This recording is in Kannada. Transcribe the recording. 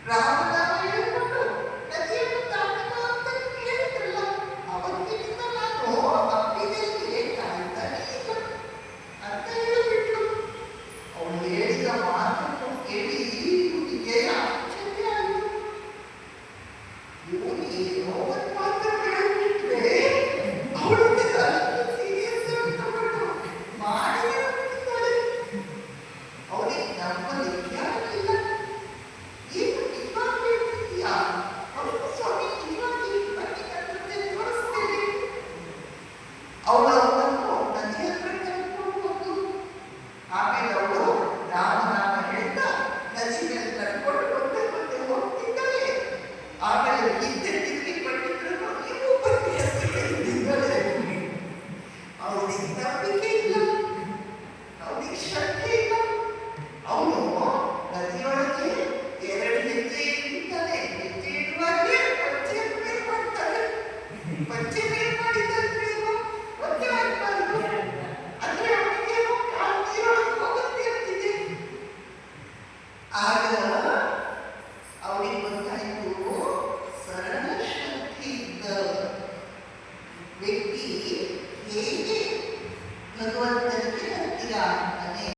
ರಾಮನಾಮ ಹೇಳಿಕೊಂಡು ನದಿಯನ್ನು ದಾಟುವ ಅಂತ ಹೇಳಿದ್ರಲ್ಲ, ಅವತ್ತಿನಿಂದ ನಾನು ಅಪ್ಪಿನಲ್ಲಿ ಕಾಯ್ತಾನೆ ಇಲ್ಲ ಅಂತ ಹೇಳಿಬಿಟ್ಲು. ಅವಳು ಹೇಳಿದ ಮಾತನ್ನು ಕೇಳಿ ಇವನಿಗೆ ಆಶ್ಚರ್ಯ ಆಯಿತು. ಇವನು ಏನೋ ಒಂದು ಮಾತು ಹೇಳಿಬಿಟ್ರೆ ಅವಳಿಗೆ ಅಷ್ಟು ಸೀರಿಯಸ್ ಆಗಿ ತಗೊಂಡು ಮಾಡಿಯೇ ಬಿಟ್ಟಿದ್ದಾಳೆ. ಅವನಿಗೆ ನಮ್ಮಲ್ಲಿ ಯಾರಿಲ್ಲ. ಏನು ಇವಾಗ ಹೇಳ್ತಿದ್ಯಾ? ಹೌದು ಸ್ವಾಮಿ, ಇವಾಗ ಬನ್ನಿ ಕಟ್ಟುತ್ತೆ ತೋರಿಸ್ತೇನೆ. ಅವಳು ಅವನನ್ನು ನದಿ ಹತ್ರ ಕರ್ಕೊಂಡು ಹೋಗು. ಆಮೇಲೆ ಅವಳು ರಾಮನಾಮ ಹೇಳ್ತಾ ನದಿ ಮೇಲೆ ಕರ್ಕೊಂಡು ಮುಂದೆ ಹೋಗ್ತಿದ್ದಾಳೆ. ಆಮೇಲೆ ಡಿಗ್ರಿ ಪಂಡಿತರು ನೀವು ಬನ್ನಿ ಅಂತ ಹೇಳಿದ್ದಾರೆ. ಅವನಿಗೆ ನಂಬಿಕೆ ಇಲ್ಲ, ಅವನಿಗೆ ಶ್ರದ್ಧೆ ಇಲ್ಲ. ಅವನು ನದಿಯೊಳಗೆ 2 ಹೆಜ್ಜೆ ಇಟ್ಟಿದ್ದಾನೆ. ಹೆಜ್ಜೆ ಇಡುವಾಗಲೇ ಪಂಚೆ ಬೇರ್ ಮಾಡ್ತಾನೆ. ಪಂಚೆ ಬೇರ್ ಮಾಡಿದ